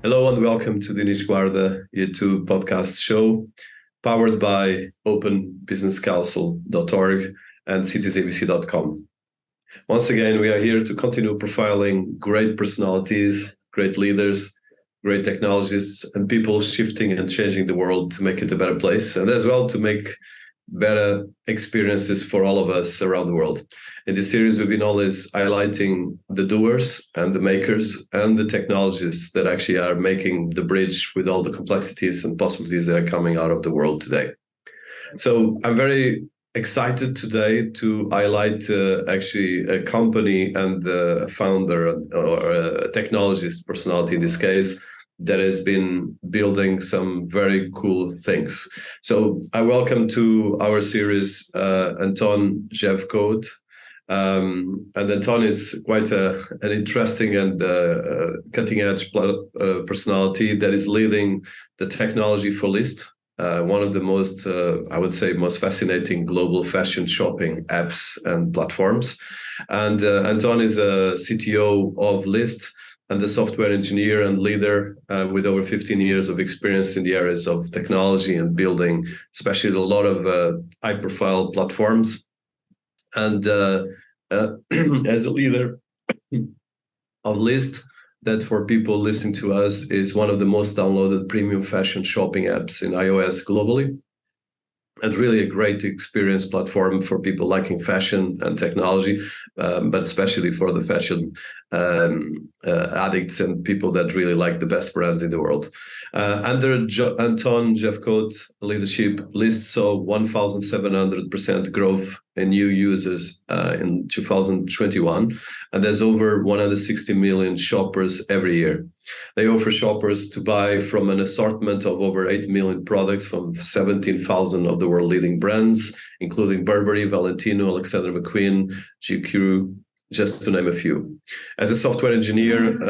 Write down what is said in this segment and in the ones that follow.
Hello and welcome to Dinis Guarda YouTube podcast show, powered by openbusinesscouncil.org and citiesabc.com. Once again, we are here to continue profiling great personalities, great leaders, great technologists, and people shifting and changing the world to make it a better place, and as well to make better experiences for all of us around the world. In this series, we've been always highlighting the doers and the makers and the technologists that actually are making the bridge with all the complexities and possibilities that are coming out of the world today. So I'm very excited today to highlight actually a company and the founder or a technologist personality in this case that has been building some very cool things. So I welcome to our series Anton Jefcoate. And Anton is quite an interesting and cutting-edge personality that is leading the technology for Lyst, one of the most, I would say, most fascinating global fashion shopping apps and platforms. And Anton is a CTO of Lyst, and a software engineer and leader with over 15 years of experience in the areas of technology and building, especially a lot of high-profile platforms. And as a leader of Lyst, that for people listening to us is one of the most downloaded premium fashion shopping apps in iOS globally. And really a great experience platform for people liking fashion and technology, but especially for the fashion addicts and people that really like the best brands in the world. Under Anton Jefcoate leadership, Lyst saw 1,700% growth in new users in 2021, and there's over 160 million shoppers every year. They offer shoppers to buy from an assortment of over 8 million products from 17,000 of the world leading brands, including Burberry, Valentino, Alexander McQueen, GQ, just to name a few. As a software engineer,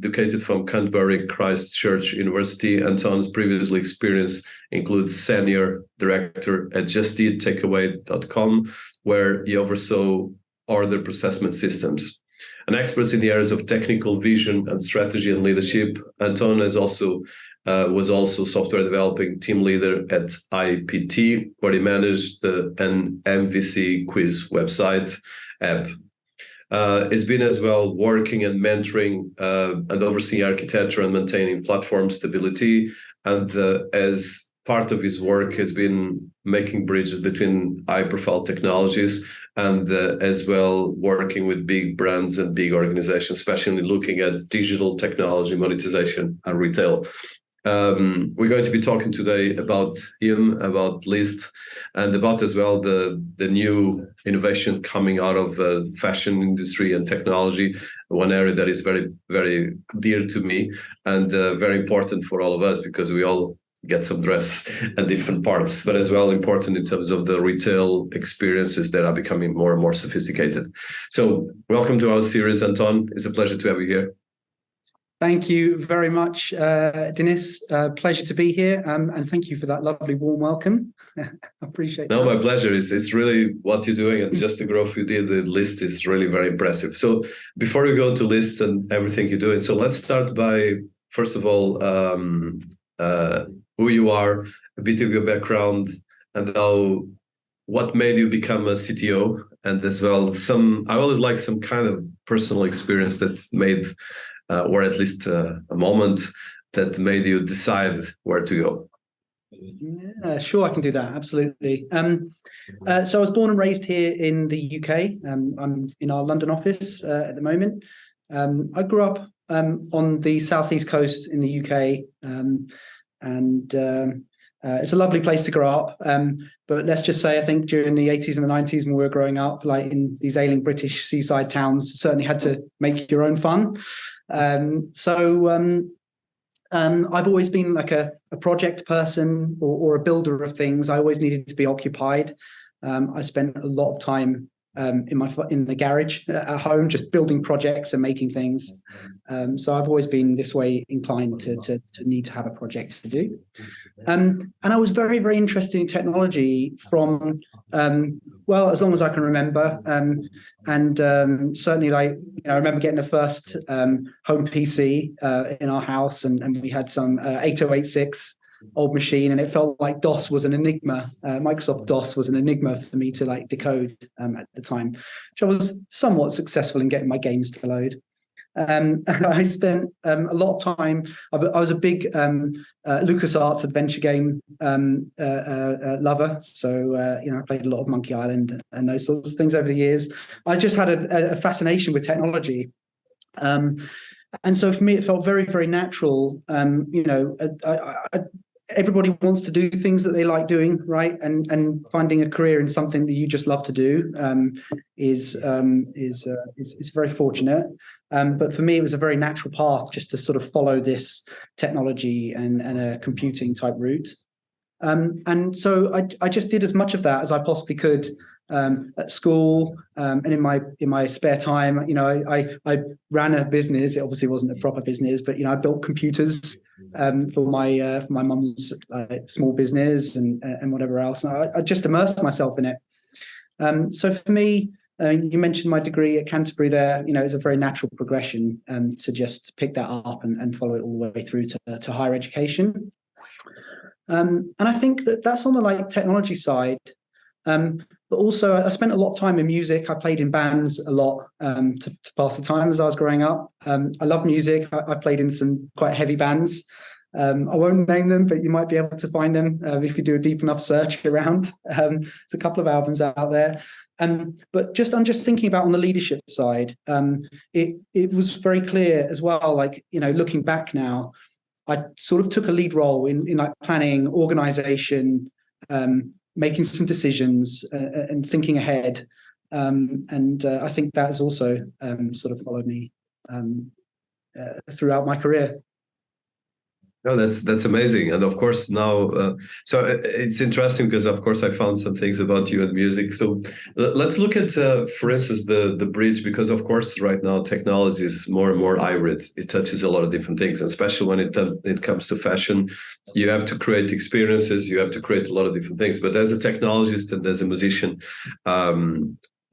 educated from Canterbury Christchurch University, Anton's previously experience includes senior director at JustEatTakeaway.com, where he oversaw order processment systems. An expert in the areas of technical vision and strategy and leadership, Anton was also software developing team leader at IPT, where he managed an MVC quiz website app. He's been as well working and mentoring and overseeing architecture and maintaining platform stability. And as part of his work has been making bridges between high-profile technologies and as well working with big brands and big organizations, especially looking at digital technology, monetization, and retail. We're going to be talking today about him, about Lyst, and about as well the new innovation coming out of fashion industry and technology, one area that is very, very dear to me and very important for all of us because we all get some dress and different parts, but as well important in terms of the retail experiences that are becoming more and more sophisticated. So welcome to our series, Anton. It's a pleasure to have you here. Thank you very much, Dinis. Pleasure to be here, and thank you for that lovely warm welcome. I appreciate that. No, my pleasure. It's really what you're doing, and just the growth you did, the Lyst is really very impressive. So before we go to Lyst and everything you're doing, so let's start by, first of all, who you are, a bit of your background, and what made you become a CTO, and as well I always like some kind of personal experience that made, or at least a moment that made you decide where to go. Yeah, sure, I can do that. Absolutely. So I was born and raised here in the UK. I'm in our London office at the moment. I grew up on the southeast coast in the UK, and it's a lovely place to grow up. But let's just say, I think during the 80s and the 90s, when we were growing up, like in these ailing British seaside towns, certainly had to make your own fun. I've always been like a project person or a builder of things. I always needed to be occupied. I spent a lot of time in the garage at home, just building projects and making things. So I've always been this way inclined to need to have a project to do. And I was very, very interested in technology from Well, as long as I can remember, and certainly, like, I remember getting the first home PC in our house, and we had some 8086 old machine, and it felt like DOS was an enigma. Microsoft DOS was an enigma for me to like decode at the time, which I was somewhat successful in getting my games to load. I spent a lot of time. I was a big LucasArts adventure game lover, so I played a lot of Monkey Island and those sorts of things over the years. I just had a fascination with technology, and so for me, it felt very, very natural. Everybody wants to do things that they like doing, right? And finding a career in something that you just love to do is very fortunate. But for me, it was a very natural path just to sort of follow this technology and a computing type route. And so I just did as much of that as I possibly could at school, and in my spare time. I ran a business. It obviously wasn't a proper business, but I built computers for my mum's small business and whatever else. And I just immersed myself in it. So for me, you mentioned my degree at Canterbury there. It's a very natural progression to just pick that up and follow it all the way through to higher education. And I think that's on the technology side. But also I spent a lot of time in music. I played in bands a lot to pass the time as I was growing up. I love music. I played in some quite heavy bands. I won't name them, but you might be able to find them if you do a deep enough search around. There's a couple of albums out there. But I'm just thinking about on the leadership side, it was very clear as well, looking back now, I sort of took a lead role in planning, organization, making some decisions and thinking ahead. And I think that has also sort of followed me throughout my career. No, that's amazing. And of course now, so it's interesting because of course I found some things about you and music. So let's look at, for instance, the bridge, because of course right now technology is more and more hybrid. It touches a lot of different things, and especially when it comes to fashion, you have to create experiences, you have to create a lot of different things. But as a technologist and as a musician,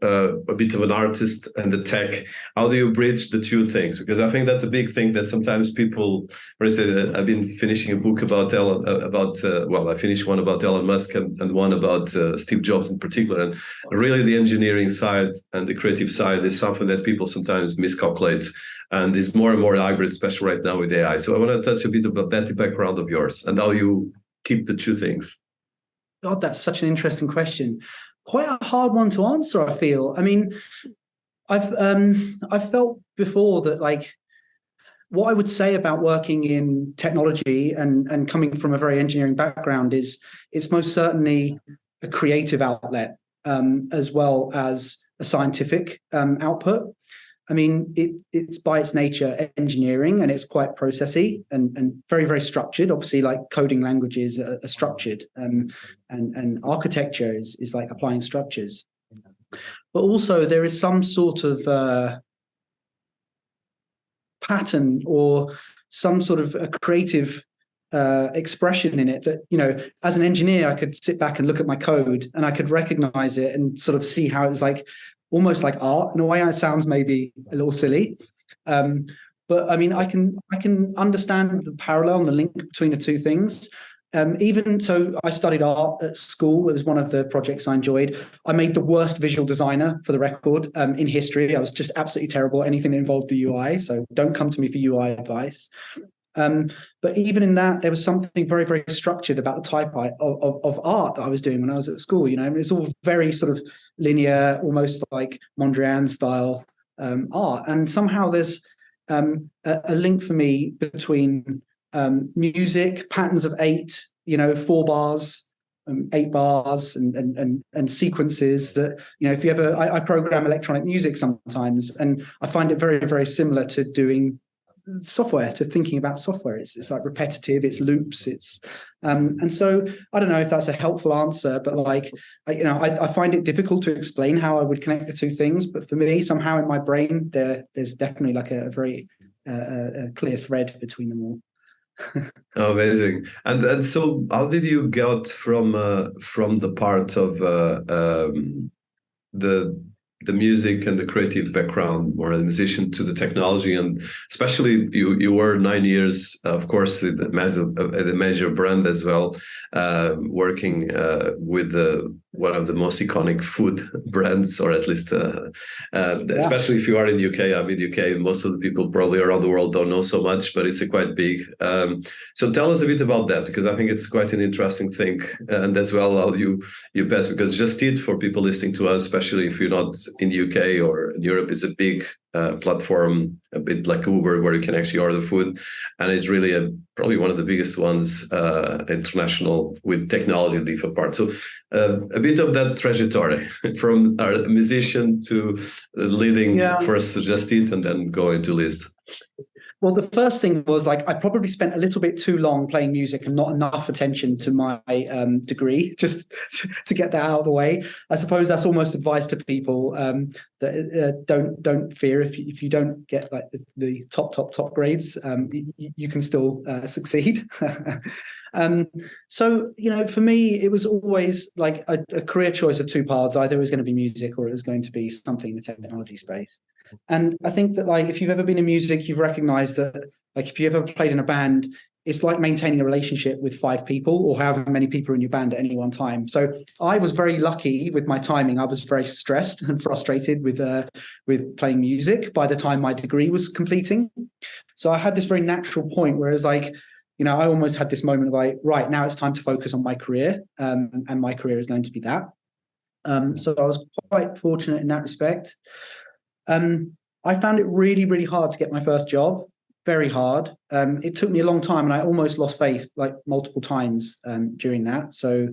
a bit of an artist and the tech, how do you bridge the two things? Because I think that's a big thing that sometimes people, for instance, I've been finishing a book about I finished one about Elon Musk and one about Steve Jobs in particular. And really the engineering side and the creative side is something that people sometimes miscalculate and is more and more hybrid, especially right now with AI. So I want to touch a bit about that background of yours and how you keep the two things. God, that's such an interesting question. Quite a hard one to answer, I feel. I mean, I've felt before that what I would say about working in technology and coming from a very engineering background is it's most certainly a creative outlet as well as a scientific output. I mean, it's by its nature engineering, and it's quite processy and very, very structured. Obviously, coding languages are structured, and architecture is like applying structures. But also there is some sort of pattern or some sort of a creative expression in it that, as an engineer, I could sit back and look at my code and I could recognize it and sort of see how it was almost like art in a way. It sounds maybe a little silly, but I mean, I can understand the parallel and the link between the two things. Even so, I studied art at school. It was one of the projects I enjoyed. I made the worst visual designer, for the record, in history. I was just absolutely terrible at anything that involved the UI. So don't come to me for UI advice. But even in that, there was something very, very structured about the type of art that I was doing when I was at school. It's all very sort of linear, almost like Mondrian style art. And somehow there's a link for me between music, patterns of 8, 4 bars, 8 bars, and sequences that, if you ever, I program electronic music sometimes, and I find it very, very similar to doing software, to thinking about software. It's like repetitive, it's loops, and so I don't know if that's a helpful answer, but I find it difficult to explain how I would connect the two things. But for me, somehow in my brain, there's definitely a very clear thread between them all. Amazing. And so how did you get from the part of the the music and the creative background, or a musician, to the technology, and especially you were 9 years, of course, at the major brand as well, working with one of the most iconic food brands, or at least especially if you are in the UK. I mean, UK, most of the people probably around the world don't know so much, but it's a quite big. So tell us a bit about that, because I think it's quite an interesting thing, and as well how you pass, because Just Eat, for people listening to us, especially if you're not in the UK or in Europe, is a big platform, a bit like Uber, where you can actually order food, and it's really probably one of the biggest ones international, with technology and leaf apart. So a bit of that trajectory from a musician to leading first Just Eat and then going to Lyst. Well, the first thing was, like, I probably spent a little bit too long playing music and not enough attention to my degree, just to get that out of the way. I suppose that's almost advice to people, that don't fear if you don't get like the top grades. You can still succeed. So, for me, it was always like a career choice of two paths. Either it was going to be music, or it was going to be something in the technology space. And I think that, like, if you've ever been in music, you've recognized that, like, if you ever played in a band, it's like maintaining a relationship with 5 people, or however many people are in your band at any one time. So I was very lucky with my timing. I was very stressed and frustrated with playing music by the time my degree was completing. So I had this very natural point where it's like, I almost had this moment of like, right, now it's time to focus on my career, and my career is going to be that. So I was quite fortunate in that respect. I found it really, really hard to get my first job. Very hard. It took me a long time, and I almost lost faith like multiple times during that. So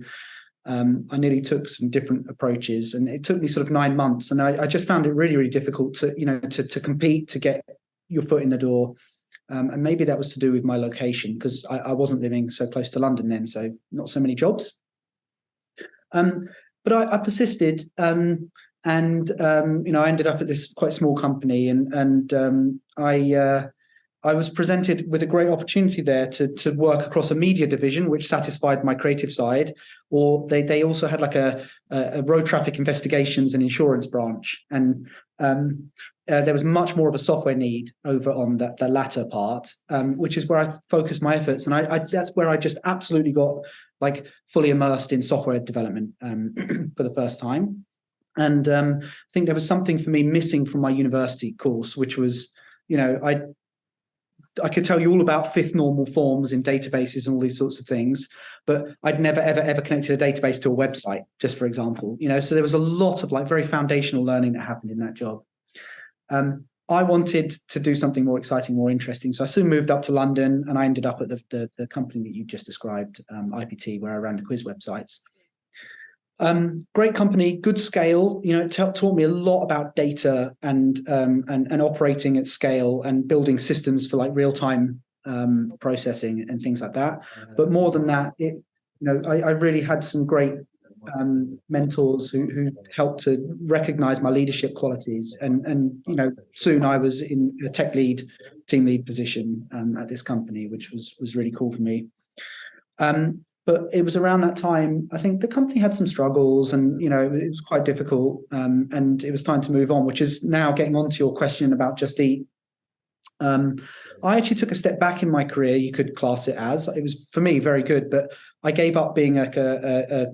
I nearly took some different approaches, and it took me sort of 9 months. And I just found it really, really difficult to compete, to get your foot in the door. And maybe that was to do with my location, because I wasn't living so close to London then, so not so many jobs. But I persisted. And I ended up at this quite small company, and I was presented with a great opportunity there to work across a media division, which satisfied my creative side. Or they also had like a road traffic investigations and insurance branch, and there was much more of a software need over on the latter part, which is where I focused my efforts, and I that's where I just absolutely got like fully immersed in software development for the first time. And I think there was something for me missing from my university course, which was, I could tell you all about fifth normal forms in databases and all these sorts of things, but I'd never, ever connected a database to a website, just for example. So there was a lot of like very foundational learning that happened in that job. I wanted to do something more exciting, more interesting. So I soon moved up to London, and I ended up at the company that you just described, IPT, where I ran the quiz websites. Great company, good scale. It taught me a lot about data and operating at scale and building systems for like real time processing and things like that. But more than that, I really had some great mentors who helped to recognize my leadership qualities. And soon I was in a team lead position at this company, which was really cool for me. But it was around that time, I think the company had some struggles, and it was quite difficult, and it was time to move on, which is now getting on to your question about Just Eat. I actually took a step back in my career, you could class it as. It was, for me, very good, but I gave up being like a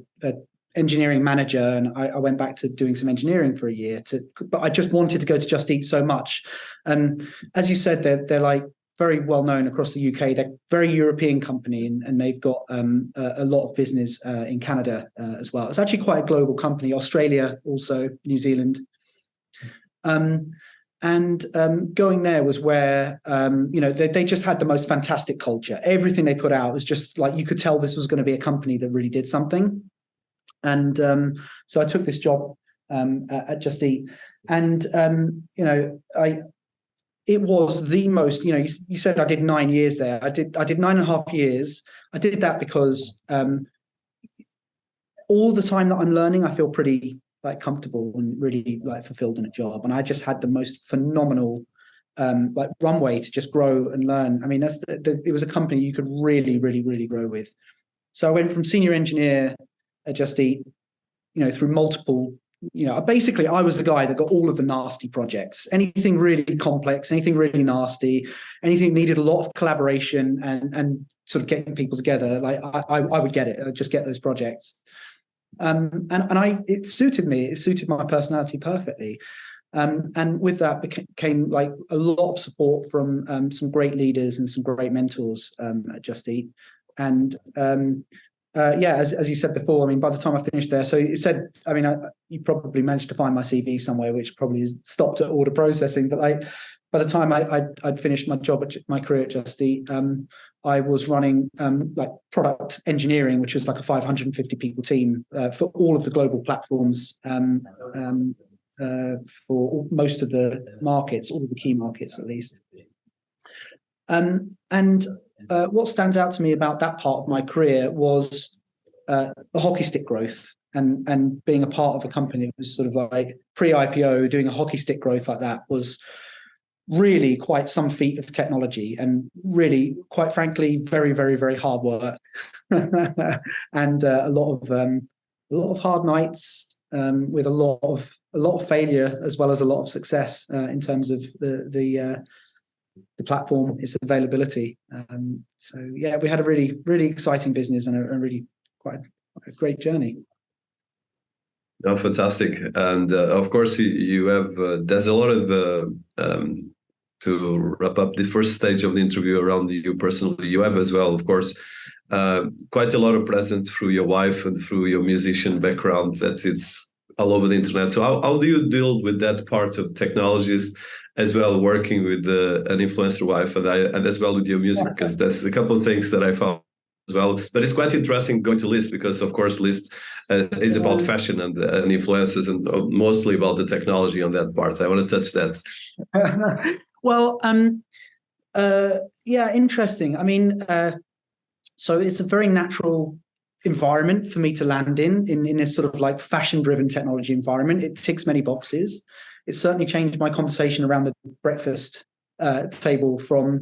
engineering manager, and I went back to doing some engineering for a year. But I just wanted to go to Just Eat so much. And as you said, they're like very well known across the UK. They're a very European company, and they've got a lot of business in Canada as well. It's actually quite a global company. Australia, also New Zealand. And going there was where they just had the most fantastic culture. Everything they put out was just like, you could tell this was going to be a company that really did something. And so I took this job at Just Eat, and it was the most, you said I did 9 years there. I did 9.5 years. I did that because all the time that I'm learning, I feel pretty like comfortable and really like fulfilled in a job. And I just had the most phenomenal like runway to just grow and learn. I mean, it was a company you could really, really, really grow with. So I went from senior engineer at Just Eat, through multiple, basically I was the guy that got all of the nasty projects, anything really complex, anything really nasty, anything needed a lot of collaboration and sort of getting people together. Like I would get it. I'd just get those projects. It suited me. It suited my personality perfectly. And with that came like a lot of support from some great leaders and some great mentors at Just Eat. And as you said before, I mean, by the time I finished there, so you said, I mean, you probably managed to find my CV somewhere, which probably is stopped at order processing. But by the time I'd finished my job at my career at Just Eat, I was running like product engineering, which was like a 550 people team for all of the global platforms. For most of the markets, all of the key markets at least. What stands out to me about that part of my career was the hockey stick growth and being a part of a company that was sort of like pre-IPO, doing a hockey stick growth like that was really quite some feat of technology and really, quite frankly, very, very, very hard work and a lot of hard nights. With a lot of failure as well as a lot of success in terms of the platform, its availability. So yeah, we had a really, really exciting business and a really quite a great journey. Oh, fantastic! And of course, you have. There's a lot of to wrap up the first stage of the interview around you personally. You have as well, of course. Quite a lot of presence through your wife and through your musician background that it's all over the internet. So how do you deal with that part of technologist as well, working with an influencer wife and as well with your music? Because there's a couple of things that I found as well. But it's quite interesting going to Lyst because, of course, Lyst is about fashion and influencers and mostly about the technology on that part. I want to touch that. Well, yeah, interesting. I mean, so it's a very natural environment for me to land in this sort of like fashion-driven technology environment. It ticks many boxes. It certainly changed my conversation around the breakfast table from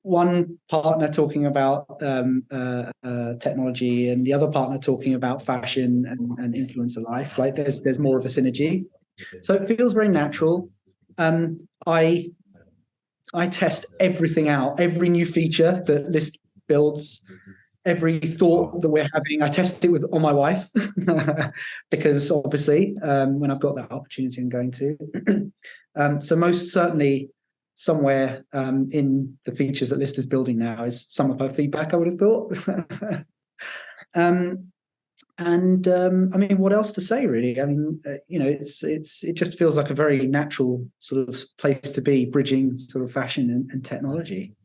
one partner talking about technology and the other partner talking about fashion and influencer life. Like there's more of a synergy. So it feels very natural. I test everything out, every new feature that Lyst builds, every thought that we're having, I test it on my wife because obviously when I've got that opportunity, I'm going to. So most certainly somewhere in the features that Lyst is building now is some of her feedback, I would have thought. I mean, what else to say, really? I mean, it just feels like a very natural sort of place to be, bridging sort of fashion and technology.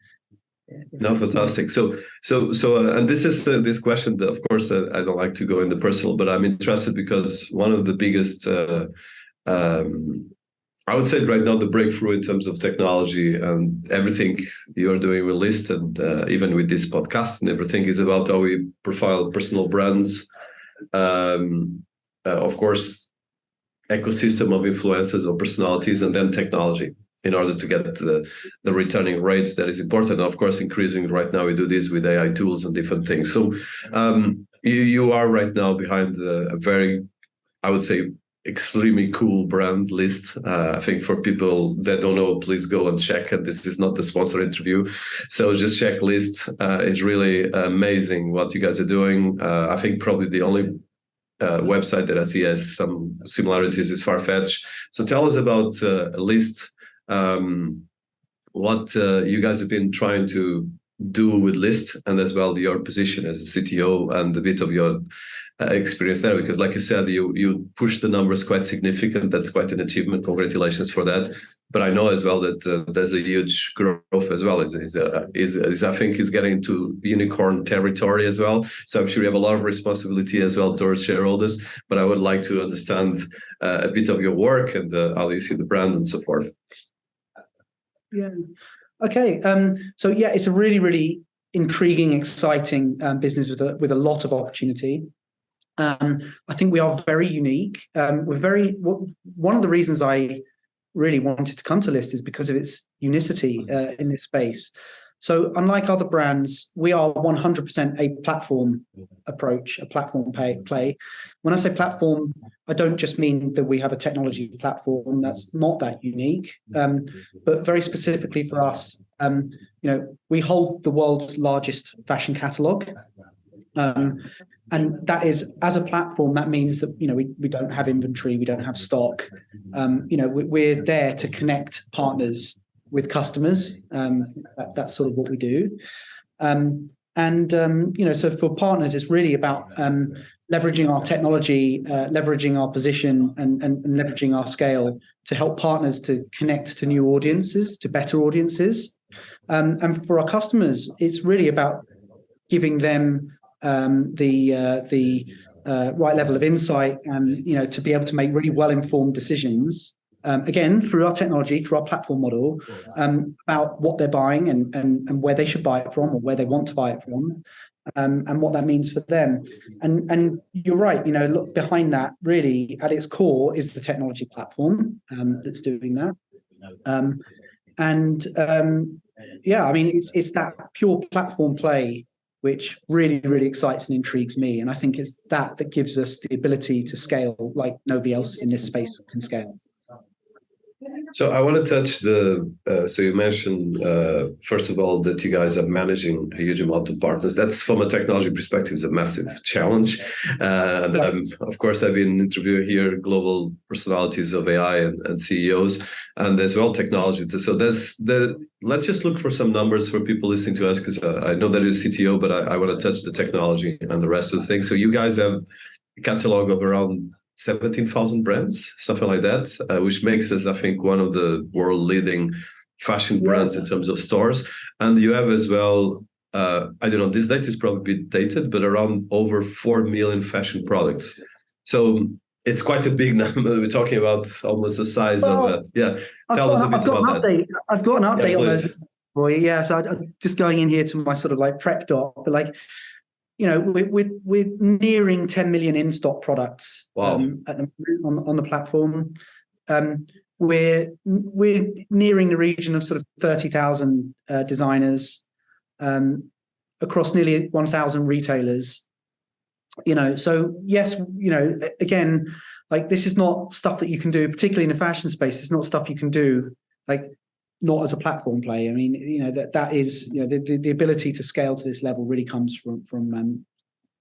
Yeah, no, fantastic. So, and this is this question that, of course, I don't like to go into personal, but I'm interested because one of the biggest, I would say right now, the breakthrough in terms of technology and everything you're doing with Lyst and even with this podcast and everything is about how we profile personal brands. Of course, ecosystem of influencers or personalities, and then technology in order to get the returning rates that is important. Of course, increasing right now, we do this with AI tools and different things. So you are right now behind a very, I would say, extremely cool brand, Lyst. I think for people that don't know, please go and check. And this is not the sponsor interview, so just check Lyst. It's really amazing what you guys are doing. I think probably the only website that I see has some similarities is Farfetch. So tell us about Lyst, what you guys have been trying to do with Lyst, and as well your position as a CTO and a bit of your experience there, because like you said, you pushed the numbers quite significant. That's quite an achievement. Congratulations for that. But I know as well that there's a huge growth as well. Is I think is getting into unicorn territory as well. So I'm sure you have a lot of responsibility as well towards shareholders. But I would like to understand a bit of your work and how you see the brand and so forth. Yeah. Okay. So yeah, it's a really, really intriguing, exciting business with a lot of opportunity. I think we are very unique. One of the reasons I really wanted to come to Lyst is because of its unicity in this space. So unlike other brands, we are 100% a platform approach, a platform play. When I say platform, I don't just mean that we have a technology platform. That's not that unique. But very specifically for us, we hold the world's largest fashion catalog. And that is, as a platform, that means that we don't have inventory, we don't have stock. We're there to connect partners with customers. That's sort of what we do. So for partners, it's really about leveraging our technology, leveraging our position, and leveraging our scale to help partners to connect to new audiences, to better audiences. And for our customers, it's really about giving them the right level of insight and to be able to make really well-informed decisions. Again, through our technology, through our platform model, about what they're buying and where they should buy it from, or where they want to buy it from, and what that means for them. And you're right, look behind that, really at its core is the technology platform that's doing that. It's that pure platform play which really, really excites and intrigues me. And I think it's that gives us the ability to scale like nobody else in this space can scale. So I want to touch so you mentioned, first of all, that you guys are managing a huge amount of partners. That's, from a technology perspective, is a massive challenge. Of course, I've been interviewing here global personalities of AI and CEOs, and as well technology. So let's just look for some numbers for people listening to us, because I know that you're CTO, but I want to touch the technology and the rest of the things. So you guys have a catalog of around 17,000 brands, something like that, which makes us, I think, one of the world leading fashion brands in terms of stores. And you have as well, I don't know, this data is probably a bit dated, but around over 4 million fashion products. So it's quite a big number. We're talking about almost the size of Tell us a bit about that. I've got an update on those. Boy, so I'm just going in here to my sort of like prep doc, but we're nearing 10 million in-stock products. Wow. On the platform. We're nearing the region of sort of 30,000 designers across nearly 1,000 retailers. So yes, again, like this is not stuff that you can do, particularly in the fashion space. It's not stuff you can do not as a platform play. I mean, that is, the ability to scale to this level really comes from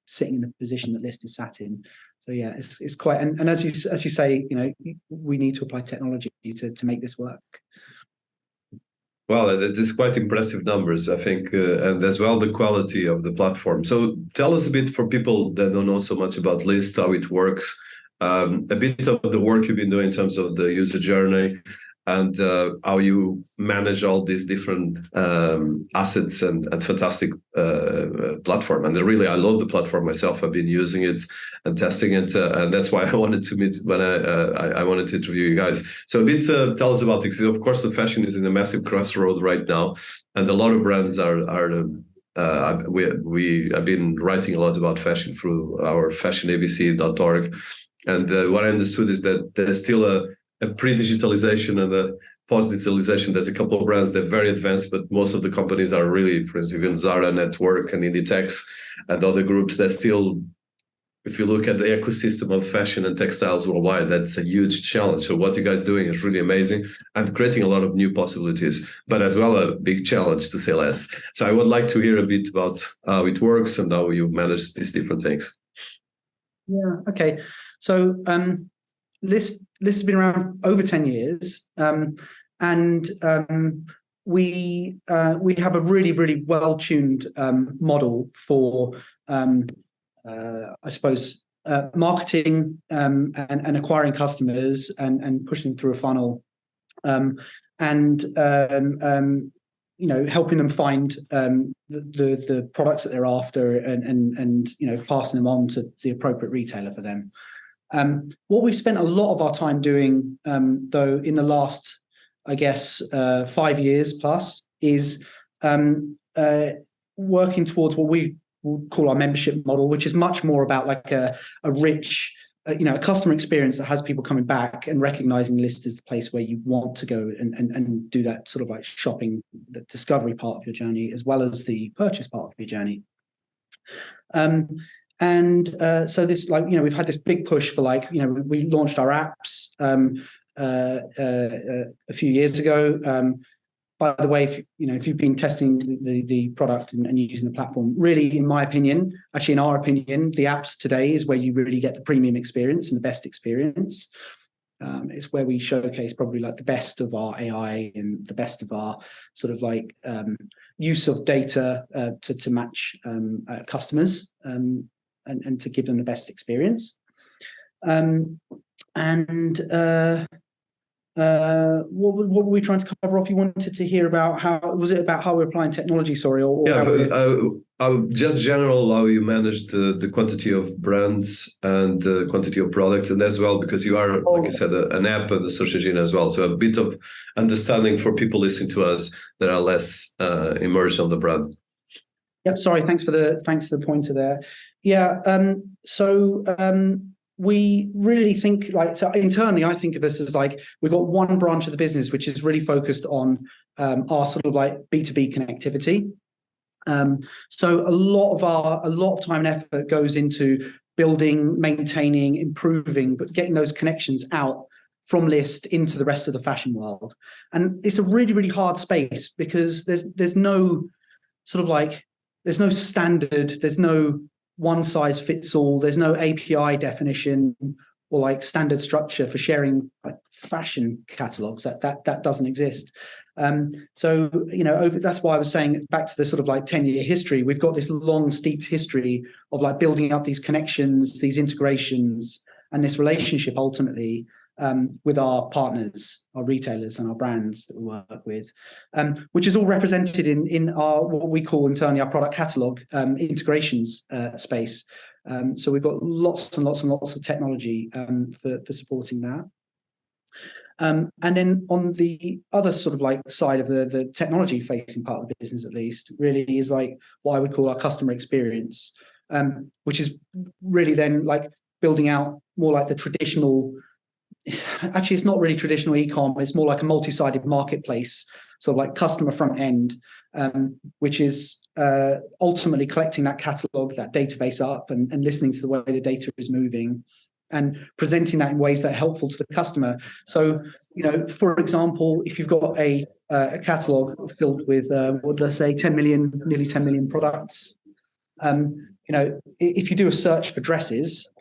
sitting in the position that Lyst is sat in. So yeah, it's quite, and as you say, we need to apply technology to make this work. Well, it is quite impressive numbers, I think, and as well the quality of the platform. So tell us a bit, for people that don't know so much about Lyst, how it works, a bit of the work you've been doing in terms of the user journey, and how you manage all these different assets and fantastic platform. And really, I love the platform myself. I've been using it and testing it, and that's why I wanted to meet when I wanted to interview you guys. So a bit, tell us about it. Of course, the fashion is in a massive crossroad right now, and a lot of brands we have been writing a lot about fashion through our fashionabc.org, and what I understood is that there's still a pre-digitalization and a post-digitalization. There's a couple of brands that are very advanced, but most of the companies are really, for instance, even Zara, Network, and Inditex, and other groups that still, if you look at the ecosystem of fashion and textiles worldwide, that's a huge challenge. So what you guys are doing is really amazing and creating a lot of new possibilities, but as well a big challenge, to say less. So I would like to hear a bit about how it works and how you manage these different things. Yeah, okay. So Lyst has been around over 10 years, and we have a really, really well-tuned model for, I suppose, marketing and acquiring customers and pushing through a funnel, and helping them find the products that they're after and passing them on to the appropriate retailer for them. What we've spent a lot of our time doing, though, in the last, I guess, 5 years plus, is working towards what we would call our membership model, which is much more about like a rich a customer experience that has people coming back and recognizing Lyst as the place where you want to go and do that sort of like shopping, the discovery part of your journey, as well as the purchase part of your journey. So this, like, we've had this big push for, like, we launched our apps a few years ago. By the way, if you've been testing the product and using the platform, really, in my opinion, actually in our opinion, the apps today is where you really get the premium experience and the best experience. It's where we showcase probably like the best of our AI and the best of our sort of like use of data to match customers and to give them the best experience. What were we trying to cover off? You wanted to hear about how we're applying technology? Sorry, just general how you manage the quantity of brands and the quantity of products, and as well because you are, like you said, an app and a search engine as well. So a bit of understanding for people listening to us that are less immersed on the brand. Yep. Sorry. Thanks for the pointer there. Yeah. We really think, like, so internally, I think of this as like we've got one branch of the business which is really focused on our sort of like B2B connectivity. So a lot of time and effort goes into building, maintaining, improving, but getting those connections out from Lyst into the rest of the fashion world. And it's a really, really hard space because there's no sort of like, there's no standard, there's no one size fits all, there's no API definition or like standard structure for sharing like fashion catalogs. That doesn't exist. So that's why I was saying, back to the sort of like 10-year history, we've got this long steeped history of like building up these connections, these integrations, and this relationship ultimately with our partners, our retailers, and our brands that we work with, which is all represented in our, what we call internally, our product catalog integrations space. So we've got lots and lots and lots of technology for supporting that. And then on the other sort of like side of the technology facing part of the business, at least, really is like what I would call our customer experience, which is really then like building out more like the traditional. Actually, it's not really traditional e-com. It's more like a multi-sided marketplace, sort of like customer front end, which is ultimately collecting that catalog, that database up, and listening to the way the data is moving, and presenting that in ways that are helpful to the customer. So, for example, if you've got a catalog filled with, let's say, nearly 10 million products, if you do a search for dresses,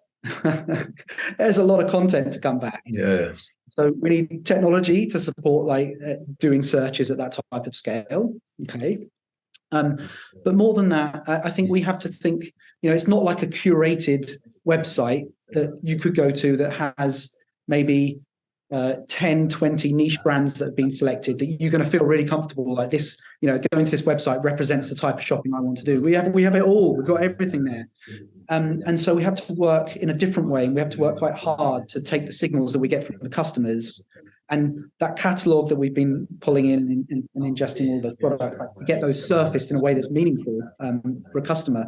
there's a lot of content to come back. Yeah. So we need technology to support like doing searches at that type of scale. Okay. But more than that, I think we have to think, it's not like a curated website that you could go to that has maybe 10, 20 niche brands that have been selected that you're going to feel really comfortable like this, going to this website represents the type of shopping I want to do. We have it all. We've got everything there. And so we have to work in a different way, and we have to work quite hard to take the signals that we get from the customers and that catalog that we've been pulling in and ingesting all those products, like, to get those surfaced in a way that's meaningful for a customer.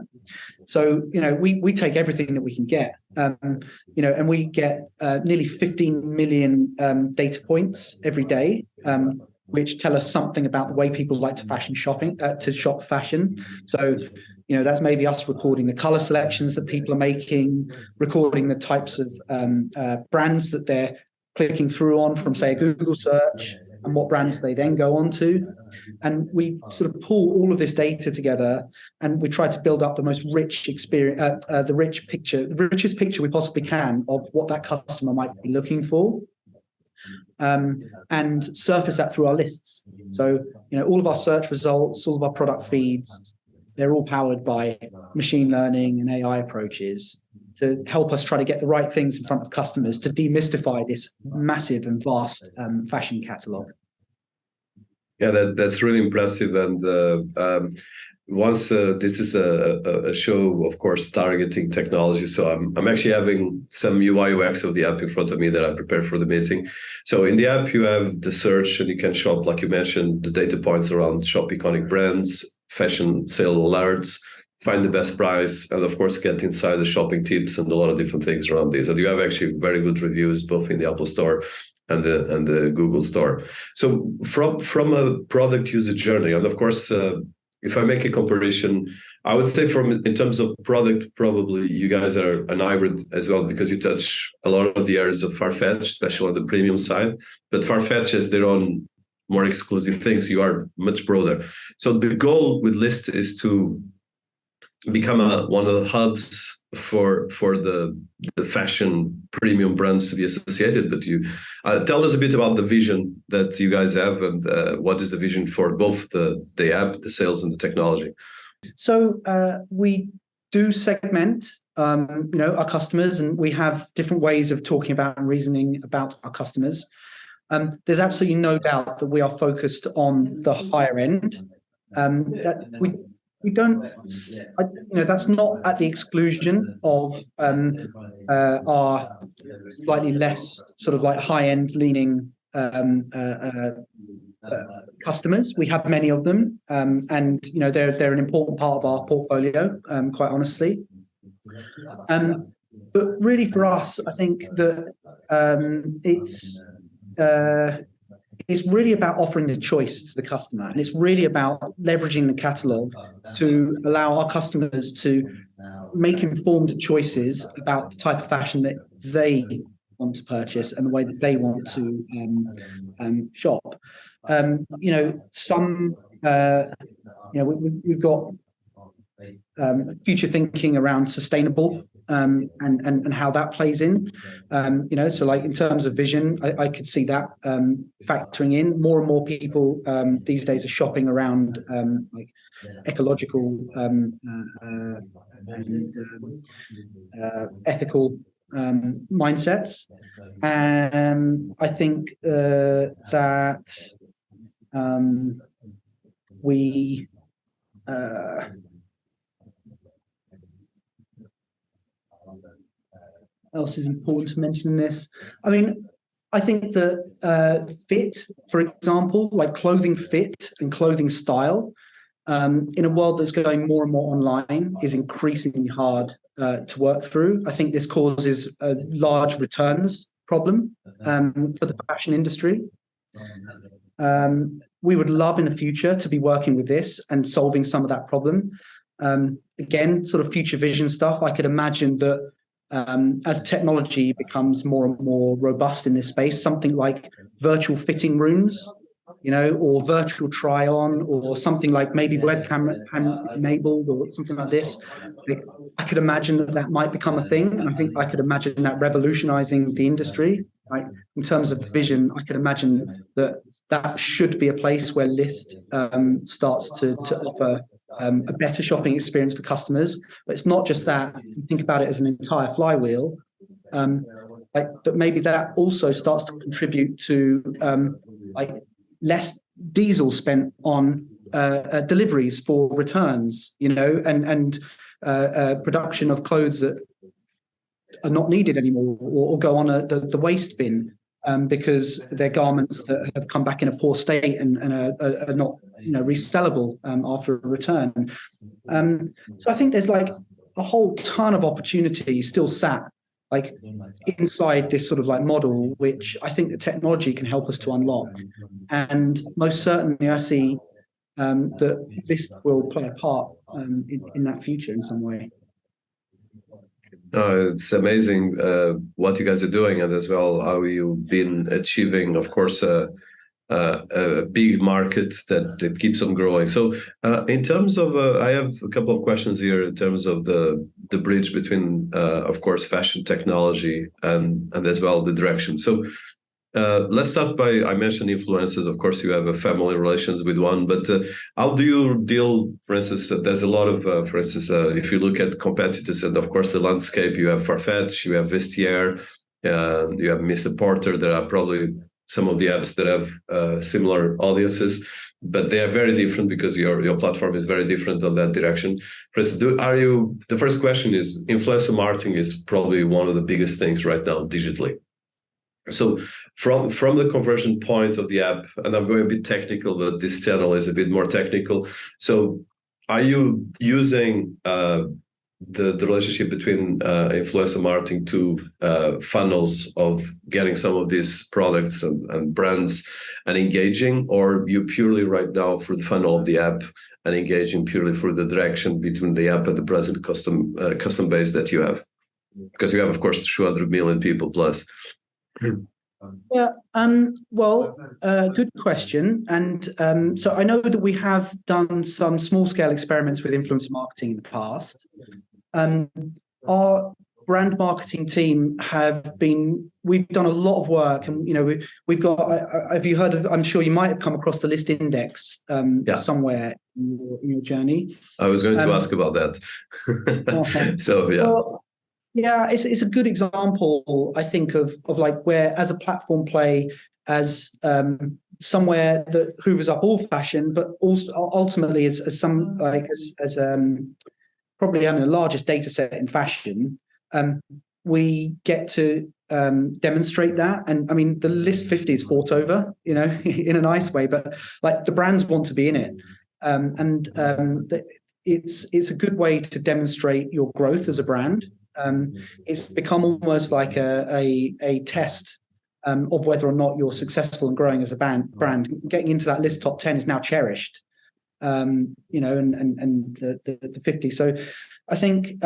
So, we take everything that we can get, and we get nearly 15 million data points every day, which tell us something about the way people like to shop fashion. So, that's maybe us recording the color selections that people are making, recording the types of brands that they're clicking through on from, say, a Google search, and what brands they then go on to. And we sort of pull all of this data together, and we try to build up the most rich experience, the richest picture we possibly can of what that customer might be looking for, and surface that through our lists. So, all of our search results, all of our product feeds, they're all powered by machine learning and AI approaches to help us try to get the right things in front of customers to demystify this massive and vast fashion catalog. Yeah, that's really impressive. And once this is a show, of course, targeting technology. So I'm actually having some UI UX of the app in front of me that I prepared for the meeting. So in the app, you have the search, and you can shop, like you mentioned, the data points around shop iconic brands, fashion sale alerts, find the best price, and of course get inside the shopping tips and a lot of different things around this. And you have actually very good reviews both in the Apple Store and the Google Store. So from a product user journey, and of course, if I make a comparison, I would say in terms of product, probably you guys are an hybrid as well, because you touch a lot of the areas of Farfetch, especially on the premium side. But Farfetch has their own more exclusive things. You are much broader. So the goal with Lyst is to become one of the hubs for the fashion premium brands to be associated with you. Tell us a bit about the vision that you guys have, and what is the vision for both the app, the sales, and the technology. So we do segment, our customers, and we have different ways of talking about and reasoning about our customers. There's absolutely no doubt that we are focused on the higher end. That we don't, that's not at the exclusion of our slightly less sort of like high-end leaning customers. We have many of them, and they're an important part of our portfolio, quite honestly. But really, for us, I think that it's really about offering the choice to the customer, and it's really about leveraging the catalog to allow our customers to make informed choices about the type of fashion that they want to purchase and the way that they want to shop. We've got future thinking around sustainable and how that plays in. So like in terms of vision, I could see that factoring in. More and more people these days are shopping around like ecological and ethical mindsets. I think that we else is important to mention in this. I mean, I think that fit, for example, like clothing fit and clothing style, in a world that's going more and more online, is increasingly hard to work through. I think this causes a large returns problem for the fashion industry. We would love in the future to be working with this and solving some of that problem. Again, sort of future vision stuff. I could imagine that as technology becomes more and more robust in this space, something like virtual fitting rooms, or virtual try on, or something like maybe webcam enabled, or something like this. I could imagine that might become a thing, and I think I could imagine that revolutionizing the industry. Like in terms of vision, I could imagine that should be a place where Lyst starts to offer a better shopping experience for customers. But it's not just that. You think about it as an entire flywheel, but maybe that also starts to contribute to less diesel spent on deliveries for returns, and production of clothes that are not needed anymore, or go on the waste bin. Because they're garments that have come back in a poor state and are not, resellable after a return. So I think there's like a whole ton of opportunity still sat like inside this sort of like model, which I think the technology can help us to unlock. And most certainly, I see that this will play a part in that future in some way. It's amazing what you guys are doing, and as well how you've been achieving, of course, a big market that keeps on growing. So in terms of, I have a couple of questions here in terms of the bridge between, of course, fashion technology and as well the direction. So let's start by, I mentioned influencers. Of course, you have a family relations with one, but how do you deal, for instance, there's a lot of, for instance, if you look at competitors and of course the landscape, you have Farfetch, you have Vestiaire, you have Mr. Porter. There are probably some of the apps that have similar audiences, but they are very different because your platform is very different on that direction. For instance, the first question is, influencer marketing is probably one of the biggest things right now digitally. So from the conversion point of the app, and I'm going a bit technical, but this channel is a bit more technical. So are you using the relationship between influencer marketing to funnels of getting some of these products and brands and engaging, or you purely right now for the funnel of the app and engaging purely for the direction between the app and the present custom base that you have? Because you have, of course, 200 million people plus. Yeah, good question. And so I know that we have done some small scale experiments with influencer marketing in the past. Our brand marketing team we've done a lot of work, and we've got. Have you heard of? I'm sure you might have come across the Lyst index somewhere in your journey. I was going to ask about that. Okay. So yeah. Well, yeah, it's a good example, I think, of like where as a platform play, as somewhere that hoovers up all fashion, but also ultimately as probably having the largest data set in fashion, we get to demonstrate that. And I mean, the Lyst 50 is fought over, in a nice way, but like the brands want to be in it, it's a good way to demonstrate your growth as a brand. It's become almost like a test of whether or not you're successful and growing as a brand. Getting into that Lyst top 10 is now cherished, and the 50. So I think,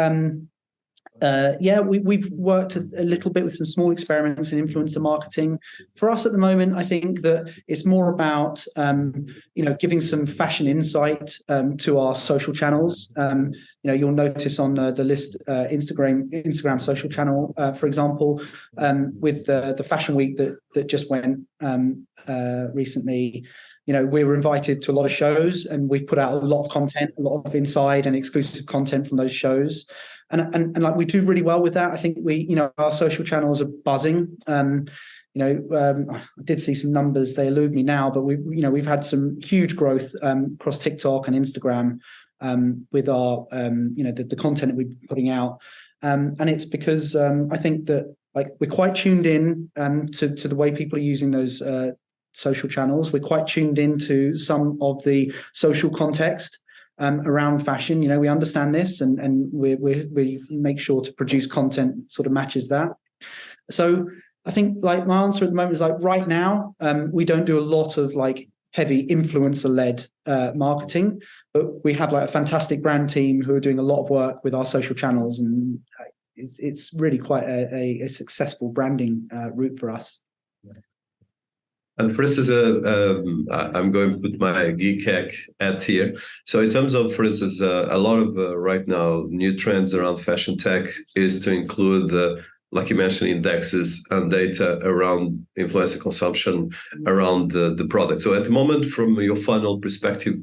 we've worked a little bit with some small experiments in influencer marketing. For us at the moment, I think that it's more about, giving some fashion insight to our social channels. You'll notice on the Lyst Instagram social channel, for example, with the Fashion Week that just went recently. We were invited to a lot of shows, and we've put out a lot of content, a lot of inside and exclusive content from those shows. And like we do really well with that. I think our social channels are buzzing. I did see some numbers, they elude me now, but we've had some huge growth across TikTok and Instagram with our the content that we're putting out. And it's because I think that like we're quite tuned in to the way people are using those social channels. We're quite tuned into some of the social context around fashion. We understand this, and we make sure to produce content sort of matches that. So I think like my answer at the moment is like right now we don't do a lot of like heavy influencer-led marketing, but we have like a fantastic brand team who are doing a lot of work with our social channels, and it's really quite a successful branding route for us. And for instance, I'm going to put my geek hack hat here. So in terms of, for instance, a lot of right now new trends around fashion tech is to include, like you mentioned, indexes and data around influencer consumption around the product. So at the moment, from your funnel perspective,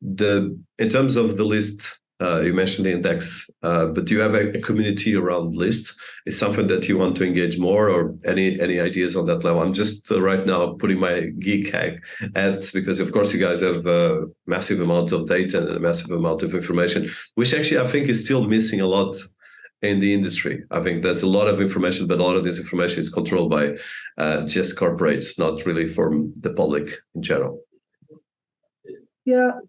in terms of the Lyst, you mentioned the index, but do you have a community around Lyst? Is something that you want to engage more, or any ideas on that level? I'm just right now putting my geek hack at, because of course you guys have a massive amount of data and a massive amount of information, which actually I think is still missing a lot in the industry. I think there's a lot of information, but a lot of this information is controlled by just corporates, not really from the public in general. Yeah.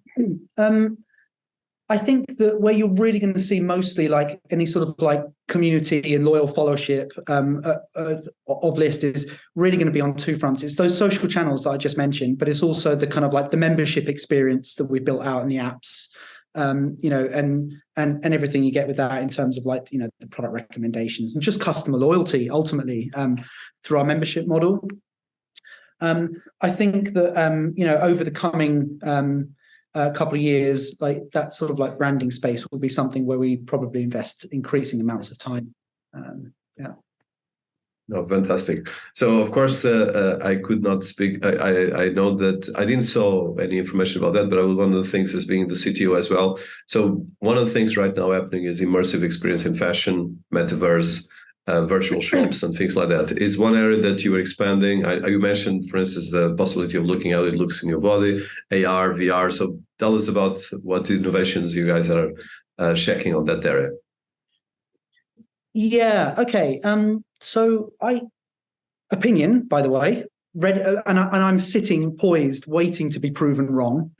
I think that where you're really going to see mostly like any sort of like community and loyal followership of Lyst is really going to be on two fronts. It's those social channels that I just mentioned, but it's also the kind of like the membership experience that we built out in the apps, and everything you get with that in terms of like, the product recommendations and just customer loyalty ultimately through our membership model. I think that, over the coming couple of years, like that sort of like branding space will be something where we probably invest increasing amounts of time. No, fantastic. So of course I could not speak. I know that I didn't saw any information about that, but one of the things is being the CTO as well. So one of the things right now happening is immersive experience in fashion, metaverse, virtual shops and things like that. Is one area that you were expanding. You mentioned, for instance, the possibility of looking how it looks in your body, AR, VR. So tell us about what innovations you guys are checking on that area. Yeah. Okay. So opinion, by the way, and I'm sitting poised, waiting to be proven wrong.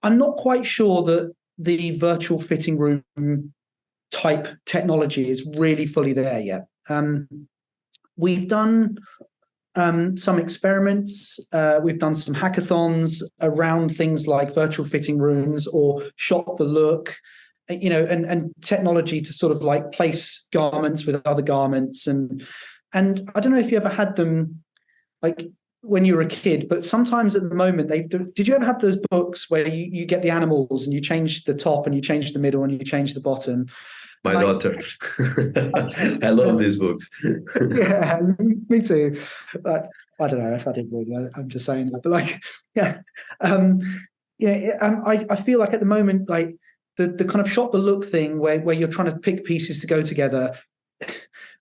I'm not quite sure that the virtual fitting room type technology is really fully there yet. We've done some experiments. We've done some hackathons around things like virtual fitting rooms or shop the look, and technology to sort of like place garments with other garments. And I don't know if you ever had them like when you were a kid, but sometimes at the moment did you ever have those books where you get the animals and you change the top and you change the middle and you change the bottom? My daughter. I love these books. Yeah, me too. But I don't know if I did really. I'm just saying that. But like, yeah, I feel like at the moment, like the kind of shop the look thing where you're trying to pick pieces to go together.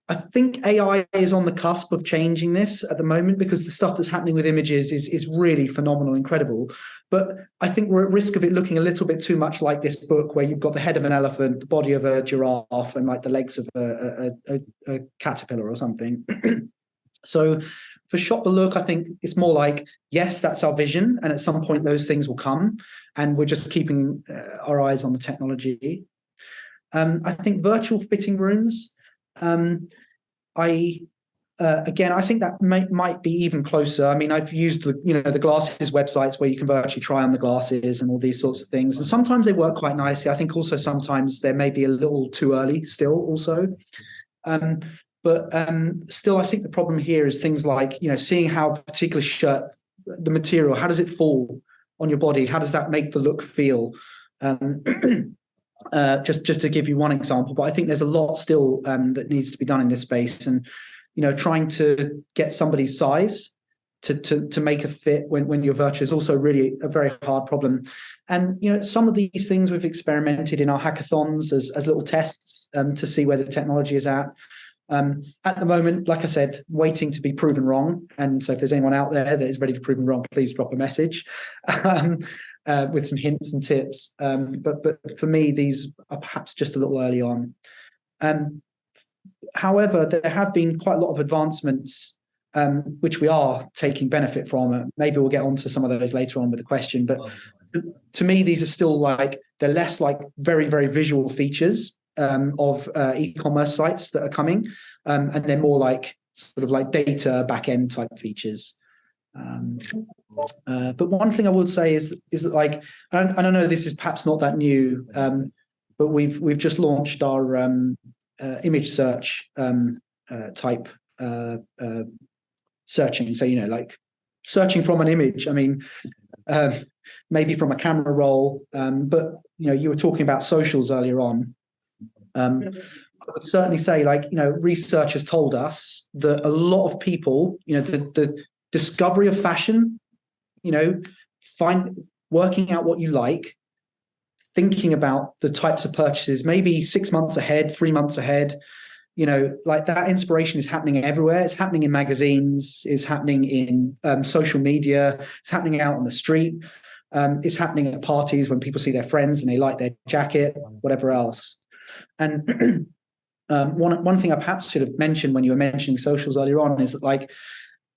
I think AI is on the cusp of changing this at the moment because the stuff that's happening with images is really phenomenal, incredible. But I think we're at risk of it looking a little bit too much like this book where you've got the head of an elephant, the body of a giraffe, and like the legs of a caterpillar or something. So for shop the look, I think it's more like, yes, that's our vision. And at some point those things will come. And we're just keeping our eyes on the technology. I think virtual fitting rooms, I think that might be even closer. I mean, I've used the glasses websites where you can virtually try on the glasses and all these sorts of things, and sometimes they work quite nicely. I think also sometimes they may be a little too early still. Also, but still, I think the problem here is things like seeing how a particular shirt, the material, how does it fall on your body? How does that make the look feel? Just to give you one example, but I think there's a lot still that needs to be done in this space, and trying to get somebody's size to make a fit when you're virtual is also really a very hard problem. And some of these things we've experimented in our hackathons as little tests to see where the technology is at. At the moment, like I said, waiting to be proven wrong. And so if there's anyone out there that is ready to prove me wrong, please drop a message. With some hints and tips. But for me, these are perhaps just a little early on. However, there have been quite a lot of advancements, which we are taking benefit from. Maybe we'll get onto some of those later on with the question. But to me, these are still they're less like very, very visual features of e-commerce sites that are coming. And they're more like sort of like data back-end type features. But one thing I would say is that like, and I know this is perhaps not that new, but we've just launched our image search type searching. So like searching from an image. I mean, maybe from a camera roll, but you were talking about socials earlier on. I would certainly say research has told us that a lot of people, the discovery of fashion, working out what you like, thinking about the types of purchases, maybe 6 months ahead, 3 months ahead, like that inspiration is happening everywhere. It's happening in magazines, it's happening in social media, it's happening out on the street, it's happening at parties when people see their friends and they like their jacket, whatever else. And one thing I perhaps should have mentioned when you were mentioning socials earlier on is that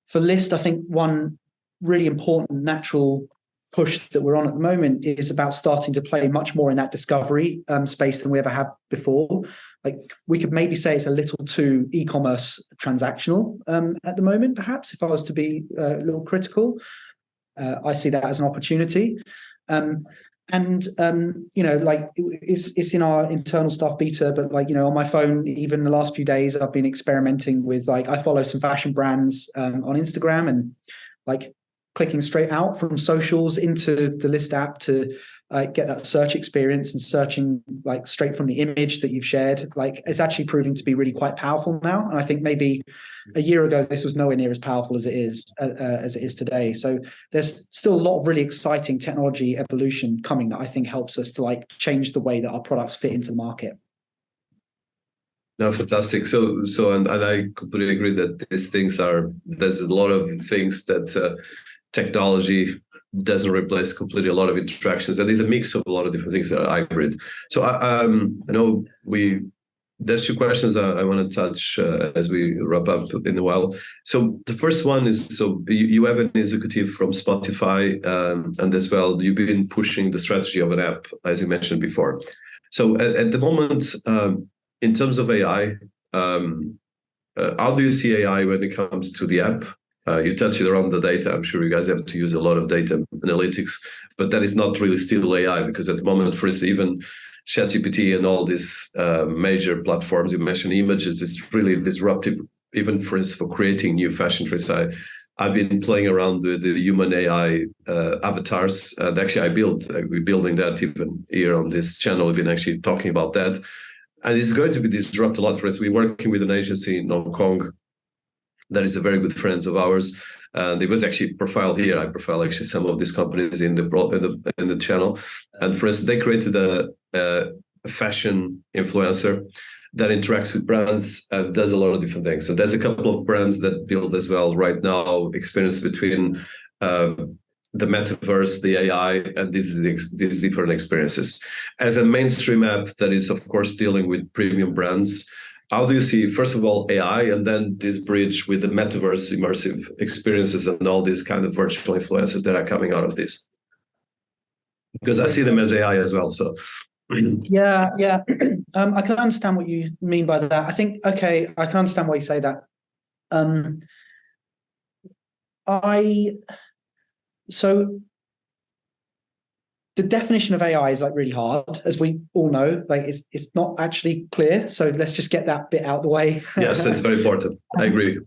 for Lyst, I think one really important natural push that we're on at the moment is about starting to play much more in that discovery space than we ever have before. Like we could maybe say it's a little too e-commerce transactional at the moment, perhaps, if I was to be a little critical. I see that as an opportunity. It's in our internal staff beta, but on my phone, even the last few days, I've been experimenting with I follow some fashion brands on Instagram and clicking straight out from socials into the Lyst app to get that search experience and searching straight from the image that you've shared. It's actually proving to be really quite powerful now. And I think maybe a year ago, this was nowhere near as powerful as it is today. So there's still a lot of really exciting technology evolution coming that I think helps us to change the way that our products fit into the market. No, fantastic. So, and I completely agree that there's a lot of things that technology doesn't replace completely. A lot of interactions, and there's a mix of a lot of different things that are hybrid. So I know we There's two questions I want to touch as we wrap up in a while. So the first one is, so you have an executive from Spotify, and as well, you've been pushing the strategy of an app, as you mentioned before. So at the moment, in terms of AI, how do you see AI when it comes to the app? You touched it around the data. I'm sure you guys have to use a lot of data analytics, but that is not really still AI, because at the moment, for instance, even ChatGPT and all these major platforms you mentioned, images, it's really disruptive, even for instance, for creating new fashion trends. I've been playing around with the human AI avatars, and actually we're building that even here on this channel. We've been actually talking about that. And it's going to be disrupt a lot for us. We're working with an agency in Hong Kong that is a very good friend of ours. And it was actually profiled here. I profile actually some of these companies in the channel. And for instance, they created a fashion influencer that interacts with brands and does a lot of different things. So there's a couple of brands that build as well right now experience between the metaverse, the AI, and these different experiences. As a mainstream app that is, of course, dealing with premium brands, how do you see, first of all, AI, and then this bridge with the metaverse, immersive experiences, and all these kind of virtual influences that are coming out of this? Because I see them as AI as well. So, yeah. I can understand what you mean by that. I think, okay, I can understand why you say that. So the definition of AI is like really hard, as we all know. Like it's not actually clear. So let's just get that bit out of the way. Yes, it's very important. I agree.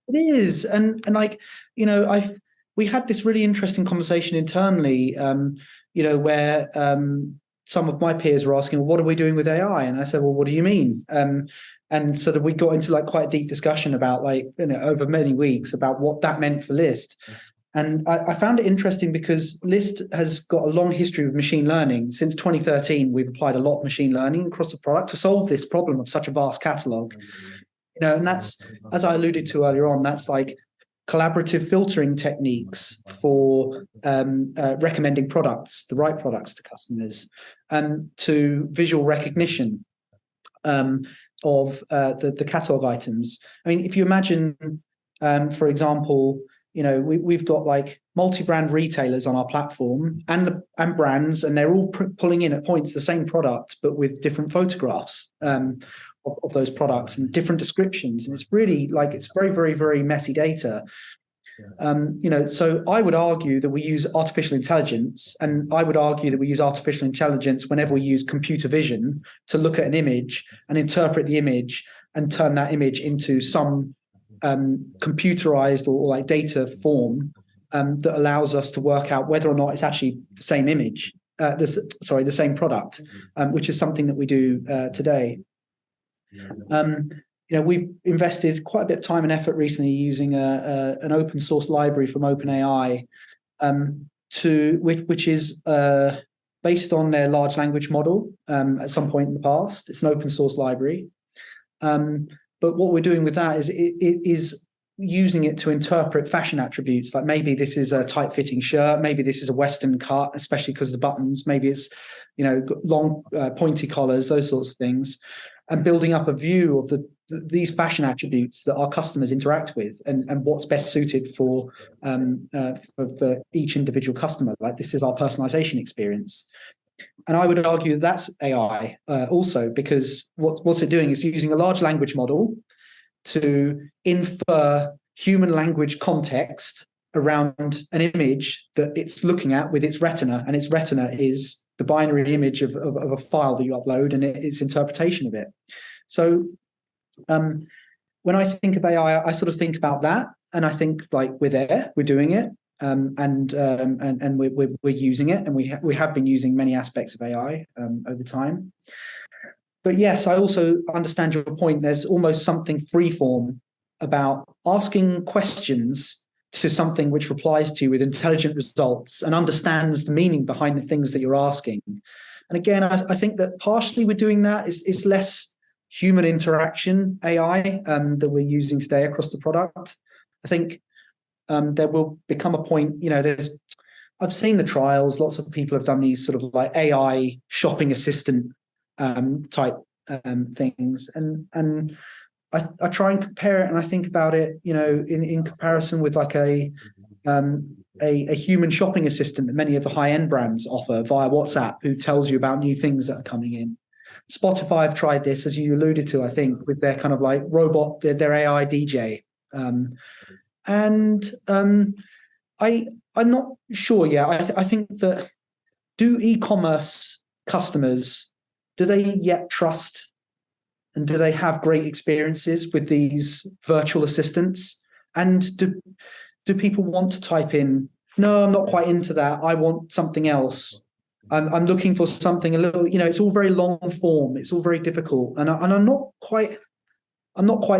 It is, and like, we had this really interesting conversation internally, where some of my peers were asking, well, what are we doing with AI? And I said, well, what do you mean? And sort of we got into like quite a deep discussion about over many weeks about what that meant for Lyst. And I found it interesting because Lyst has got a long history with machine learning. Since 2013, we've applied a lot of machine learning across the product to solve this problem of such a vast catalog. And that's, as I alluded to earlier on, that's like collaborative filtering techniques for recommending products, the right products to customers, to visual recognition of the catalog items. I mean, if you imagine, for example, we've got like multi-brand retailers on our platform and brands, and they're all pulling in at points the same product, but with different photographs of those products and different descriptions. And it's really like, it's very, very, very messy data. So I would argue that we use artificial intelligence, and I would argue that we use artificial intelligence whenever we use computer vision to look at an image and interpret the image and turn that image into some computerized or like data form that allows us to work out whether or not it's actually the same image, the same product, which is something that we do today. We've invested quite a bit of time and effort recently using an open source library from OpenAI, which is based on their large language model at some point in the past. It's an open source library. But what we're doing with that is using it to interpret fashion attributes. Like maybe this is a tight-fitting shirt, maybe this is a Western cut, especially because of the buttons. Maybe it's long pointy collars, those sorts of things, and building up a view of these fashion attributes that our customers interact with, and what's best suited for each individual customer. Like this is our personalization experience. And I would argue that's AI also, because what's it doing is using a large language model to infer human language context around an image that it's looking at with its retina, and its retina is the binary image of a file that you upload and its interpretation of it. So when I think of AI, I sort of think about that, and I think like we're doing it. And we're using it, and we have been using many aspects of AI over time. But yes, I also understand your point. There's almost something freeform about asking questions to something which replies to you with intelligent results and understands the meaning behind the things that you're asking. And again, I think that partially we're doing that. It's less human interaction AI that we're using today across the product. I think there will become a point, I've seen the trials, lots of people have done these sort of like AI shopping assistant type things, and I try and compare it, and I think about it, in comparison with like a human shopping assistant that many of the high-end brands offer via WhatsApp, who tells you about new things that are coming in. Spotify have tried this, as you alluded to, I think, with their kind of like robot, their AI DJ. I'm not sure yet. I think that, do e-commerce customers, do they yet trust and do they have great experiences with these virtual assistants? And do people want to type in, no, I'm not quite into that, I want something else. I'm looking for something a little, it's all very long form. It's all very difficult. And I'm not quite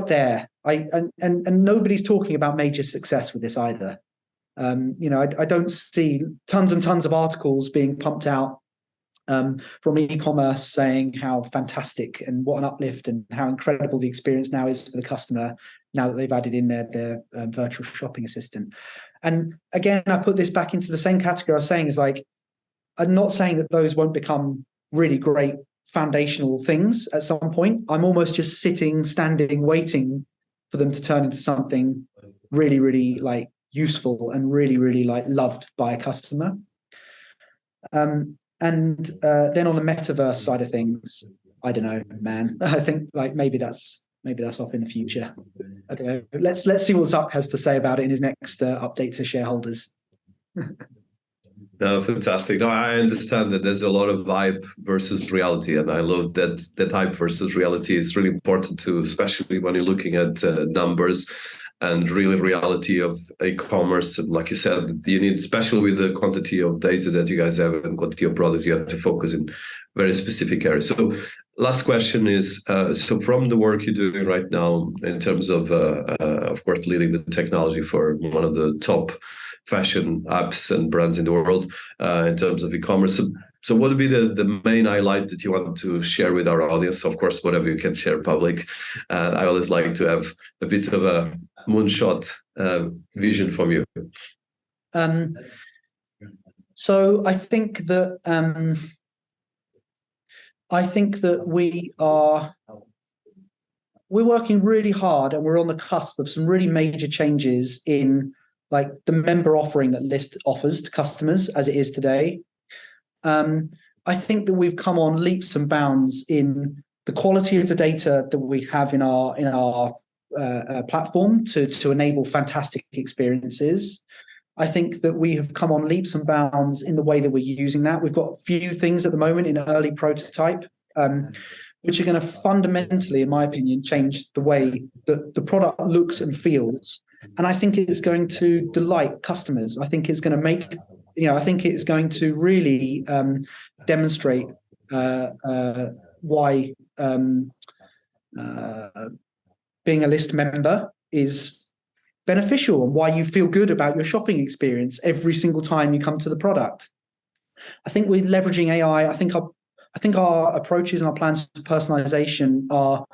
there. And nobody's talking about major success with this either. I don't see tons and tons of articles being pumped out from e-commerce saying how fantastic and what an uplift and how incredible the experience now is for the customer now that they've added in their virtual shopping assistant. And again, I put this back into the same category I was saying, is like, I'm not saying that those won't become really great foundational things at some point. I'm almost just standing, waiting for them to turn into something really, really like useful and really, really like loved by a customer. And then on the metaverse side of things, I don't know, man. I think like maybe that's off in the future. I don't know. Let's see what Zuck has to say about it in his next update to shareholders. No, fantastic. No, I understand that there's a lot of hype versus reality, and I love that hype versus reality is really important too, especially when you're looking at numbers and really reality of e-commerce. And like you said, you need, especially with the quantity of data that you guys have and quantity of products, you have to focus in very specific areas. So last question is, so from the work you're doing right now in terms of course, leading the technology for one of the top fashion apps and brands in the world in terms of e-commerce. So what would be the main highlight that you want to share with our audience? Of course, whatever you can share public. I always like to have a bit of a moonshot vision from you. So I think that we're working really hard, and we're on the cusp of some really major changes in like the member offering that Lyst offers to customers as it is today. I think that we've come on leaps and bounds in the quality of the data that we have in our platform to enable fantastic experiences. I think that we have come on leaps and bounds in the way that we're using that. We've got a few things at the moment in early prototype, which are going to fundamentally, in my opinion, change the way that the product looks and feels. And I think it's going to delight customers. I think it's going to make, I think it's going to really demonstrate why being a Lyst member is beneficial and why you feel good about your shopping experience every single time you come to the product. I think we're leveraging AI. I think our approaches and our plans for personalization are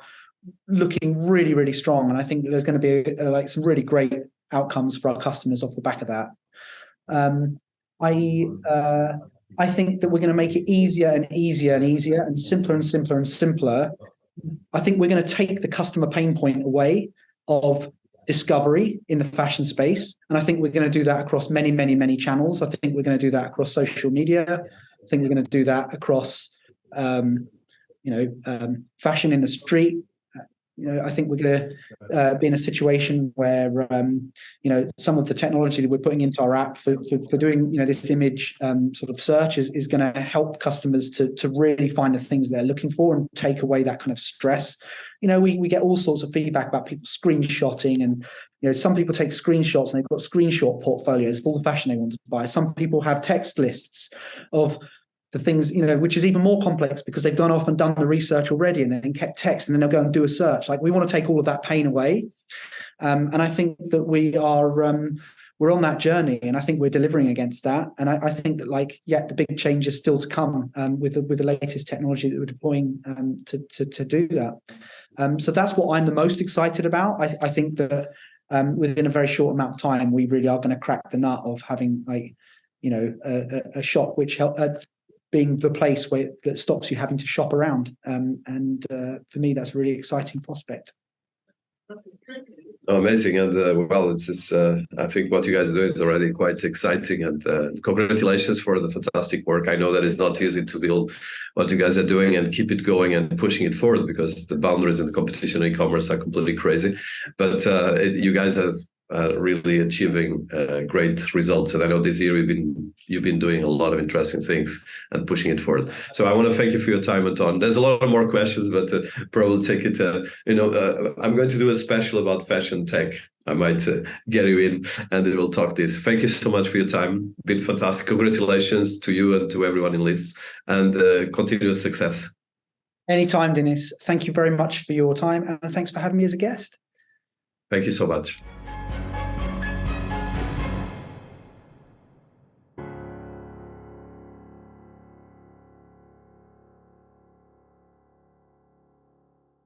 looking really, really strong, and I think that there's going to be like some really great outcomes for our customers off the back of that. I think that we're going to make it easier and easier and easier and simpler and simpler and simpler. I think we're going to take the customer pain point away of discovery in the fashion space, and I think we're going to do that across many, many, many channels. I think we're going to do that across social media. I think we're going to do that across fashion in the street. I think we're going to be in a situation where, some of the technology that we're putting into our app for doing, this image sort of search is going to help customers to really find the things they're looking for and take away that kind of stress. We get all sorts of feedback about people screenshotting, and some people take screenshots and they've got screenshot portfolios of all the fashion they want to buy. Some people have text lists of the things, which is even more complex because they've gone off and done the research already and then kept text, and then they'll go and do a search. Like, we want to take all of that pain away. And I think that we're on that journey, and I think we're delivering against that. And I think that the big change is still to come with the latest technology that we're deploying to do that. So that's what I'm the most excited about. I think that within a very short amount of time, we really are going to crack the nut of having a shop which being the place that stops you having to shop around. And for me, that's a really exciting prospect. Oh, amazing. And well, it's I think what you guys are doing is already quite exciting, and congratulations for the fantastic work. I know that it's not easy to build what you guys are doing and keep it going and pushing it forward, because the boundaries and the competition in e-commerce are completely crazy. But you guys are really achieving great results. And I know this year you've been doing a lot of interesting things and pushing it forward. So I want to thank you for your time, Anton. There's a lot more questions, but probably take it. I'm going to do a special about fashion tech. I might get you in and we'll talk this. Thank you so much for your time. Been fantastic. Congratulations to you and to everyone in Lyst, and continued success. Anytime, Dinis. Thank you very much for your time, and thanks for having me as a guest. Thank you so much.